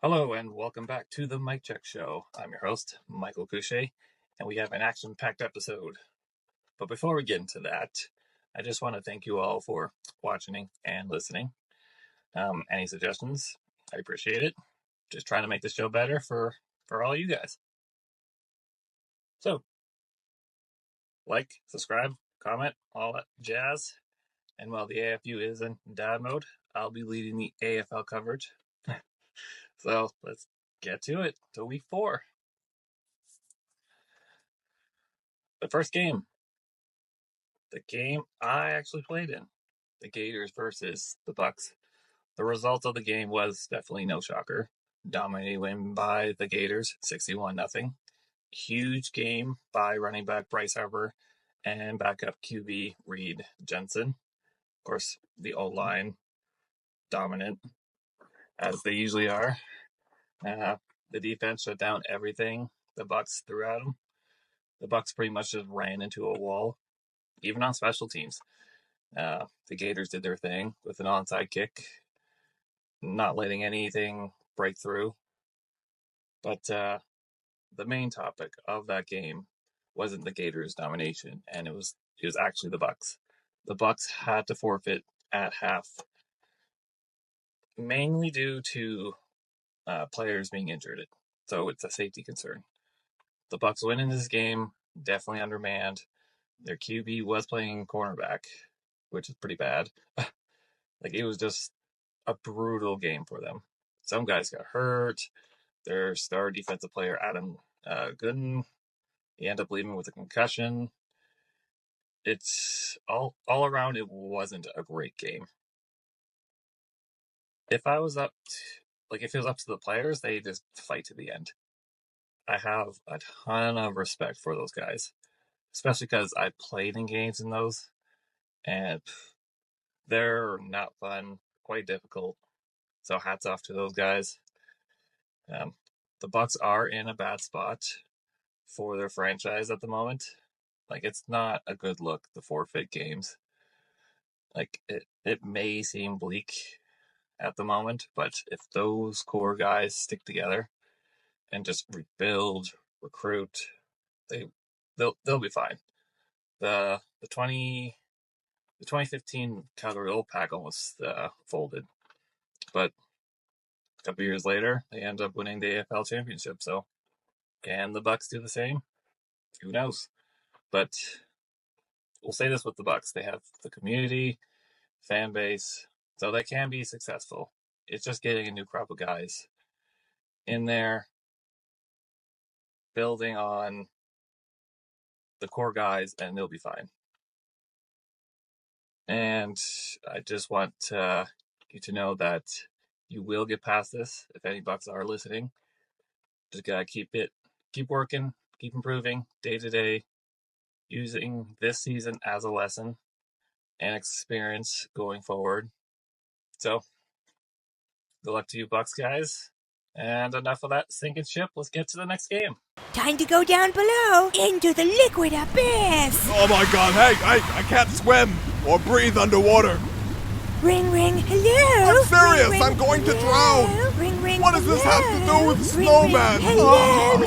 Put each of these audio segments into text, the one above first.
Hello and welcome back to the Mic Check Show. I'm your host, Michael Couche, and we have an action-packed episode. But before we get into that, I just want to thank you all for watching and listening. Any suggestions? I appreciate it. Just trying to make the show better for all you guys. So, like, subscribe, comment, all that jazz. And while the AFU is in dad mode, I'll be leading the AFL coverage. So let's get to it, to week 4. The first game. The game I actually played in. The Gators versus the Bucks. The result of the game was definitely no shocker. Dominated win by the Gators, 61-0. Huge game by running back Bryce Harper and backup QB Reed Jensen. Of course, the O-line dominant, as they usually are. The defense shut down everything the Bucks threw at them. The Bucks pretty much just ran into a wall, even on special teams. The Gators did their thing with an onside kick, not letting anything break through. But the main topic of that game wasn't the Gators' domination, and it was actually the Bucks. The Bucks had to forfeit at half, mainly due to players being injured. So it's a safety concern. The Bucks winning this game, definitely undermanned. Their QB was playing cornerback, which is pretty bad. It was just a brutal game for them. Some guys got hurt. Their star defensive player, Adam Gooden, he ended up leaving with a concussion. It's all around, it wasn't a great game. If it was up to the players, they just fight to the end. I have a ton of respect for those guys, especially because I played in games in those, and they're not fun, quite difficult. So hats off to those guys. The Bucks are in a bad spot for their franchise at the moment. It's not a good look, the forfeit games. It may seem bleak at the moment, but if those core guys stick together and just rebuild, recruit, they'll be fine. The 2015 Calgary Wolfpack almost folded, but a couple years later they end up winning the AFL championship. So can the Bucks do the same? Who knows? But we'll say this with the Bucks: they have the community, fan base, so they can be successful. It's just getting a new crop of guys in there, building on the core guys, and they'll be fine. And I just want you to know that you will get past this if any Bucks are listening. Just gotta keep working, keep improving day to day, using this season as a lesson and experience going forward. So, good luck to you Bucks guys. And enough of that sinking ship. Let's get to the next game. Time to go down below into the liquid abyss. Oh my god, hey, I can't swim or breathe underwater. Ring, ring, hello. I'm serious, ring, I'm going to hello. drown. Ring, ring, What does this have to do with ring, snowman? Ring, hello.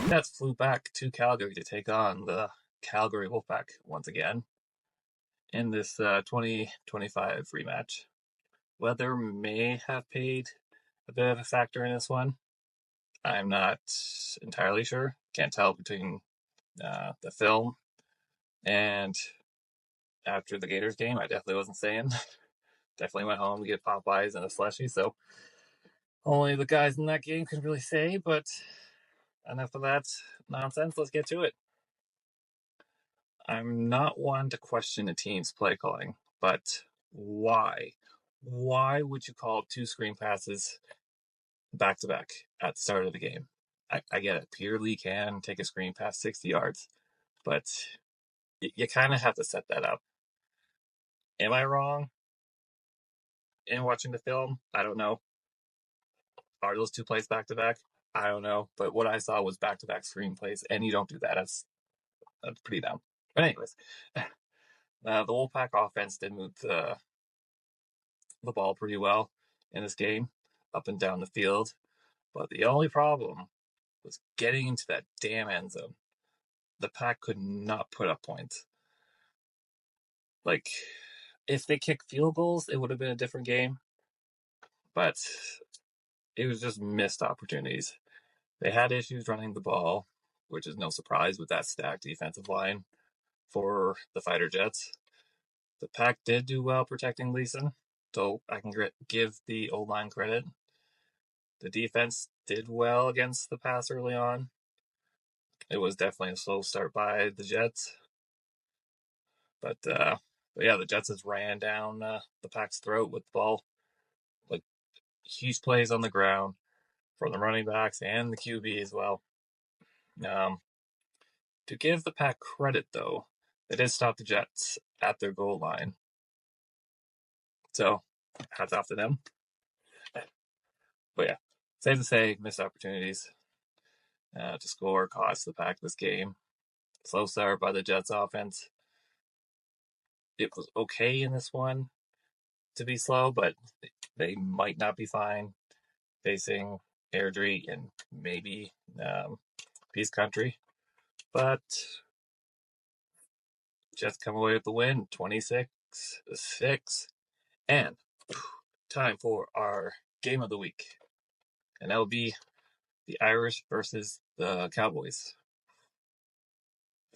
Jets flew back to Calgary to take on the Calgary Wolfpack once again in this 2025 rematch. Weather may have played a bit of a factor in this one. I'm not entirely sure. Can't tell between the film and after the Gators game. I definitely wasn't staying. Definitely went home to get Popeyes and a slushie. So only the guys in that game can really say. But enough of that nonsense. Let's get to it. I'm not one to question a team's play calling, but why? Why would you call 2 screen passes back to back at the start of the game? I get it. Peter Lee can take a screen pass 60 yards, but you kind of have to set that up. Am I wrong in watching the film? I don't know. Are those 2 plays back to back? I don't know. But what I saw was back to back screen plays, and you don't do that. That's pretty dumb. But anyways, the Wolfpack offense did move the ball pretty well in this game. up and down the field, but the only problem was getting into that damn end zone. The Pack could not put up points. Like, if they kicked field goals, it would have been a different game, but it was just missed opportunities. They had issues running the ball, which is no surprise with that stacked defensive line for the Fighter Jets. The Pack did do well protecting Leeson, so I can give the O-line credit. The defense did well against the pass early on. It was definitely a slow start by the Jets. But yeah, the Jets just ran down the Pack's throat with the ball. Like, huge plays on the ground from the running backs and the QB as well. To give the Pack credit, though, they did stop the Jets at their goal line. So, hats off to them. But yeah, safe to say, missed opportunities to score cost the Pack this game. Slow start by the Jets offense. It was okay in this one to be slow, but they might not be fine facing Airdrie and maybe Peace Country. But Jets come away with the win, 26-6. And time for our game of the week. And that will be the Irish versus the Cowboys.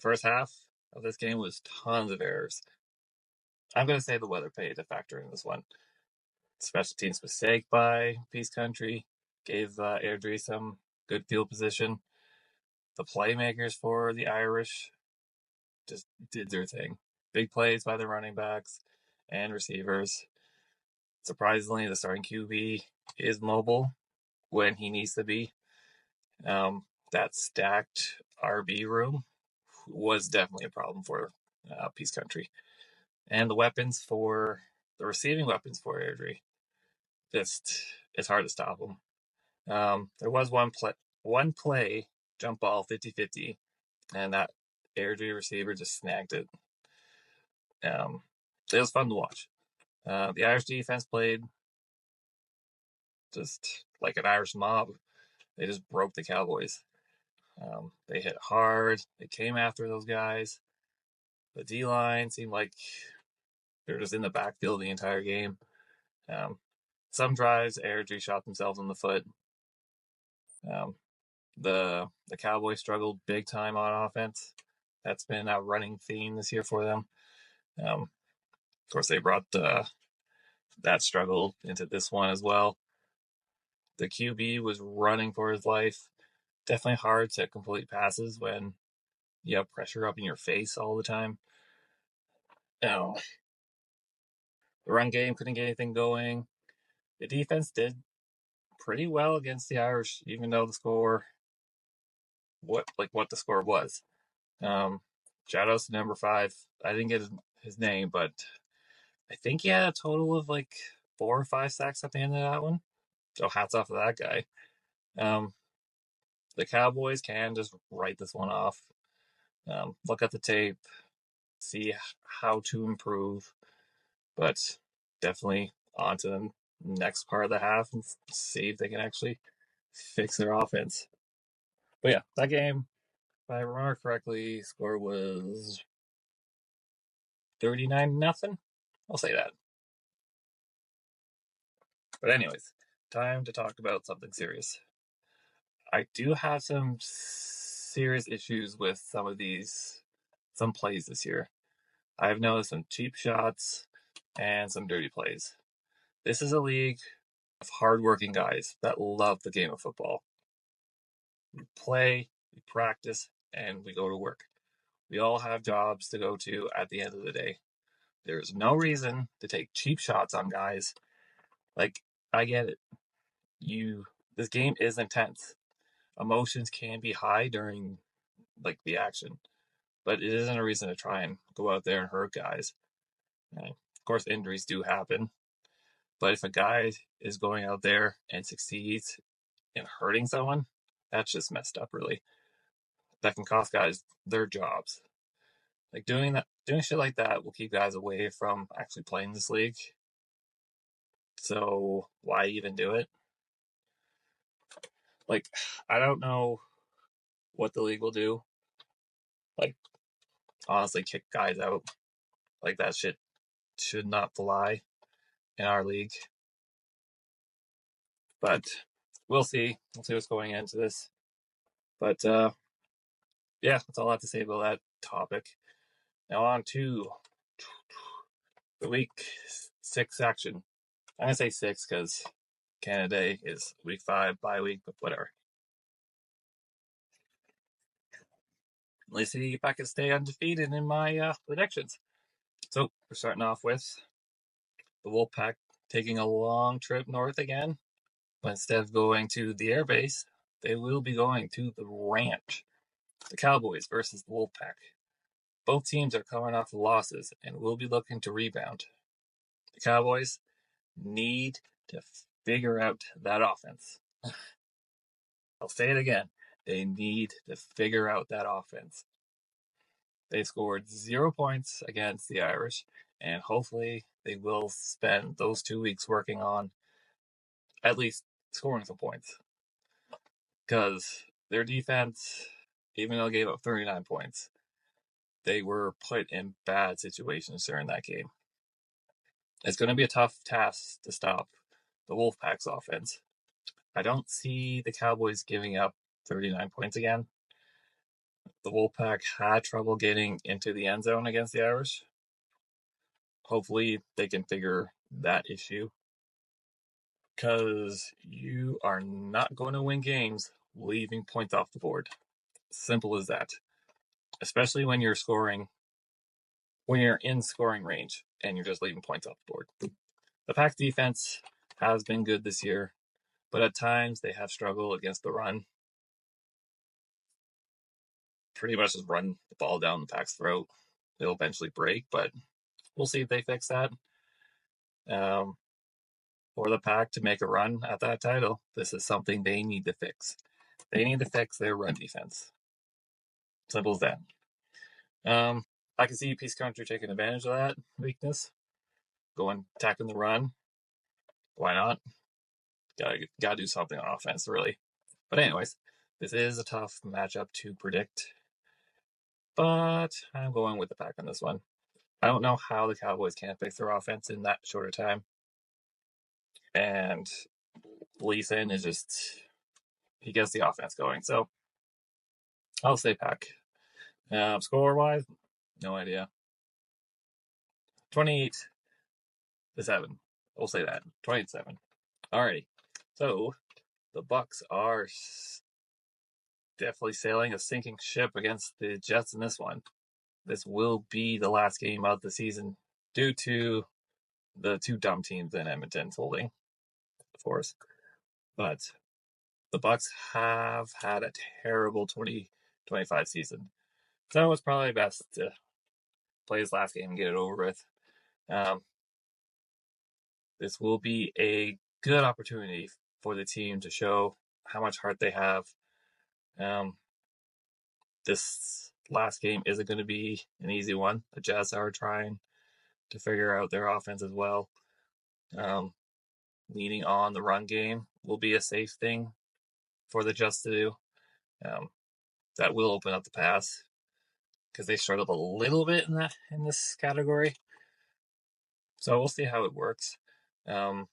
First half of this game was tons of errors. I'm going to say the weather played a factor in this one. Special teams mistake by Peace Country gave Airdrie some good field position. The playmakers for the Irish just did their thing. Big plays by the running backs and receivers. Surprisingly, the starting QB is mobile when he needs to be. That stacked RB room was definitely a problem for Peace Country. And the receiving weapons for Airdrie, it's hard to stop them. There was one play, jump ball 50-50, and that Airdrie receiver just snagged it. It was fun to watch. The Irish defense played just like an Irish mob. They just broke the Cowboys. They hit hard. They came after those guys. The D-line seemed like they're just in the backfield the entire game. Some drives, Airdrie shot themselves in the foot. The Cowboys struggled big time on offense. That's been a running theme this year for them. Of course, they brought that struggle into this one as well. The QB was running for his life. Definitely hard to complete passes when you have pressure up in your face all the time. The run game couldn't get anything going. The defense did pretty well against the Irish, even though the score, what the score was. Shout outs to number 5. I didn't get his name, but I think he had a total of 4 or 5 sacks at the end of that one. So hats off to that guy. The Cowboys can just write this one off. Look at the tape, see how to improve, but definitely on to the next part of the half and see if they can actually fix their offense. But yeah, that game, if I remember correctly, score was 39-0. I'll say that. But anyways, time to talk about something serious. I do have some serious issues with some plays this year. I've noticed some cheap shots and some dirty plays. This is a league of hardworking guys that love the game of football. We play, we practice, and we go to work. We all have jobs to go to at the end of the day. There's no reason to take cheap shots on guys. I get it. This game is intense. Emotions can be high during the action, but it isn't a reason to try and go out there and hurt guys. Of course, injuries do happen, but if a guy is going out there and succeeds in hurting someone, that's just messed up, really. That can cost guys their jobs. Doing shit like that will keep guys away from actually playing this league. So why even do it? Like, I don't know what the league will do. Like, honestly, kick guys out. Like, that shit should not fly in our league. But we'll see. We'll see what's going into this. But yeah, that's all I have to say about that topic. Now on to the week 6 action. I'm gonna say 6 because Canada Day is week 5 bye week, but whatever. Let's see if I can stay undefeated in my predictions. So we're starting off with the Wolfpack taking a long trip north again, but instead of going to the airbase, they will be going to the ranch. The Cowboys versus the Wolfpack. Both teams are coming off of losses and will be looking to rebound. The Cowboys need to figure out that offense. I'll say it again. They need to figure out that offense. They scored 0 points against the Irish, and hopefully they will spend those 2 weeks working on at least scoring some points. Because their defense, even though they gave up 39 points, they were put in bad situations during that game. It's going to be a tough task to stop the Wolfpack's offense. I don't see the Cowboys giving up 39 points again. The Wolfpack had trouble getting into the end zone against the Irish. Hopefully they can figure that issue. Because you are not going to win games leaving points off the board. Simple as that. Especially when you're in scoring range and you're just leaving points off the board. The Pack defense has been good this year, but at times they have struggled against the run. Pretty much just run the ball down the Pack's throat. They'll eventually break, but we'll see if they fix that. For the Pack to make a run at that title, this is something they need to fix. They need to fix their run defense. Simple as that. I can see Peace Country taking advantage of that weakness, going attacking the run. Why not? Gotta do something on offense, really. But anyways, this is a tough matchup to predict. But I'm going with the Pack on this one. I don't know how the Cowboys can't fix their offense in that shorter time. And Leeson is just, he gets the offense going. So I'll say Pack. Score-wise, no idea. 28-7. We'll say that. 28-7. Alrighty. So the Bucks are definitely sailing a sinking ship against the Jets in this one. This will be the last game of the season due to the 2 dumb teams in Edmonton folding, of course. But the Bucks have had a terrible 2025 season. So it's probably best to play his last game and get it over with. This will be a good opportunity for the team to show how much heart they have. This last game isn't going to be an easy one. The Jazz are trying to figure out their offense as well. Leaning on the run game will be a safe thing for the Jets to do. That will open up the pass because they struggled a little bit in this category. So we'll see how it works. I'm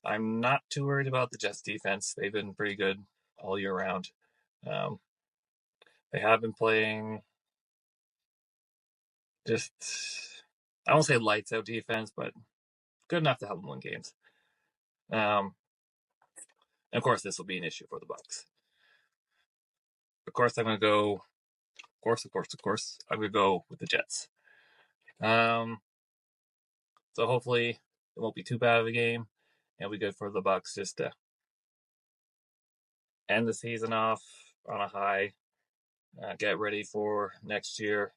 not too worried about the Jets defense. They've been pretty good all year round. They have been playing just, I won't say lights out defense, but good enough to help them win games. And of course, this will be an issue for the Bucks. Of course, I'm going to go. Of course, I'm going to go with the Jets. So hopefully, it won't be too bad of a game. It'll be good for the Bucks just to end the season off on a high. Get ready for next year.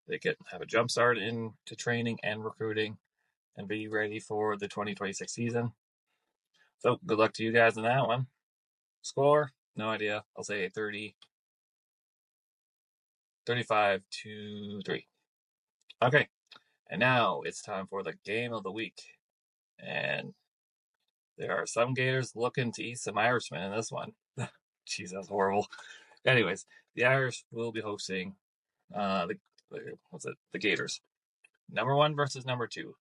They can have a jump start into training and recruiting and be ready for the 2026 season. So good luck to you guys in that one. Score? No idea. I'll say 35-3. Okay. And now it's time for the game of the week. And There are some Gators looking to eat some Irishmen in this one. Jeez, that's horrible. Anyways, the Irish will be hosting the Gators. Number 1 versus number 2.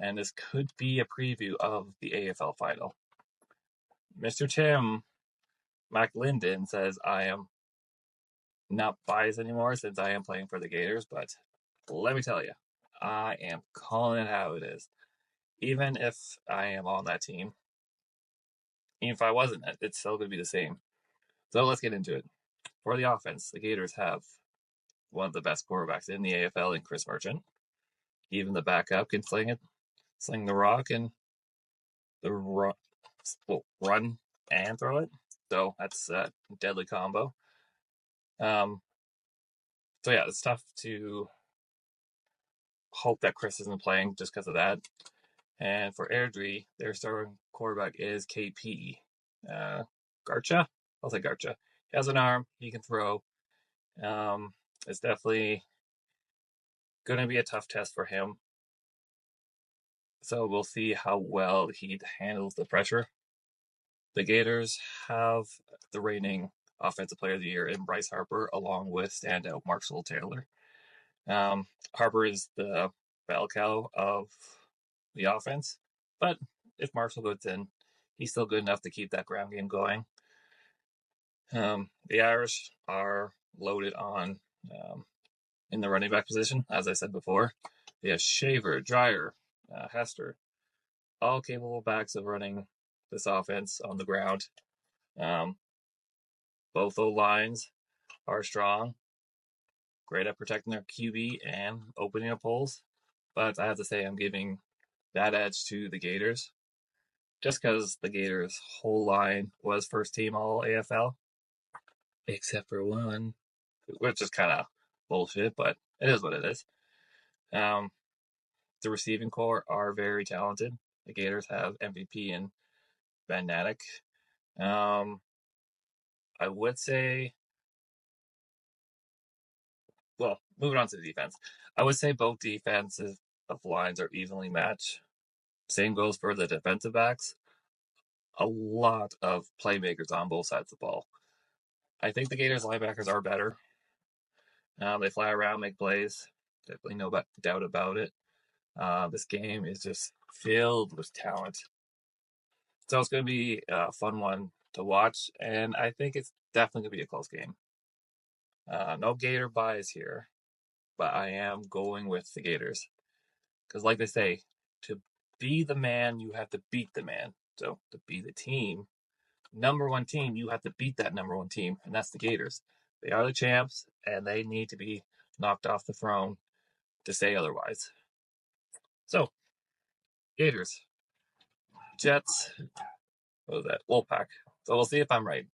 And this could be a preview of the AFL final. Mr. Tim McLinden says, I am not biased anymore since I am playing for the Gators, but let me tell you, I am calling it how it is. Even if I am on that team, even if I wasn't, it's still going to be the same. So let's get into it. For the offense, the Gators have one of the best quarterbacks in the AFL in Chris Merchant. Even the backup can sling the rock, and the run and throw it. So that's a deadly combo. So yeah, it's tough to hope that Chris isn't playing just because of that. And for Airdrie, their starting quarterback is KP. Garcha? I'll say Garcha. He has an arm. He can throw. It's definitely going to be a tough test for him. So we'll see how well he handles the pressure. The Gators have the reigning Offensive Player of the Year in Bryce Harper, along with standout Marshall Taylor. Harper is the bell cow of the offense, but if Marshall goes in, he's still good enough to keep that ground game going. The Irish are loaded on in the running back position, as I said before. They have Shaver, Dreyer, Hester, all capable backs of running this offense on the ground. Both O-lines are strong, great at protecting their QB and opening up holes. But I have to say I'm giving that edge to the Gators just because the Gators' whole line was first team all AFL, except for one, which is kind of bullshit, but it is what it is. The receiving core are very talented. The Gators have MVP and Ben Natick. I would say, well, moving on to the defense, I would say both defensive lines are evenly matched. Same goes for the defensive backs. A lot of playmakers on both sides of the ball. I think the Gators linebackers are better. They fly around, make plays. Definitely no doubt about it. This game is just filled with talent. So it's going to be a fun one to watch, and I think it's definitely going to be a close game. No Gator bias here, but I am going with the Gators. Because like they say, to be the man, you have to beat the man. So to be the team, number 1 team, you have to beat that number 1 team, and that's the Gators. They are the champs, and they need to be knocked off the throne to say otherwise. So, Gators, Jets, what was that? Wolfpack. So we'll see if I'm right.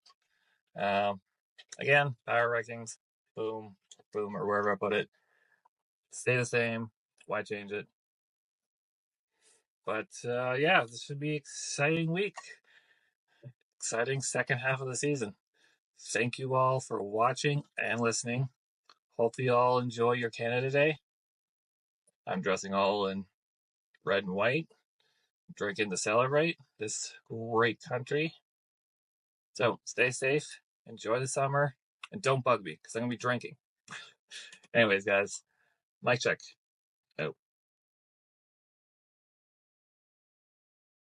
Again, power rankings, boom, or wherever I put it, stay the same. Why change it? But yeah, this should be an exciting week. Exciting second half of the season. Thank you all for watching and listening. Hope you all enjoy your Canada Day. I'm dressing all in red and white, drinking to celebrate this great country. So stay safe, enjoy the summer, and don't bug me because I'm going to be drinking. Anyways, guys, mic check. Out.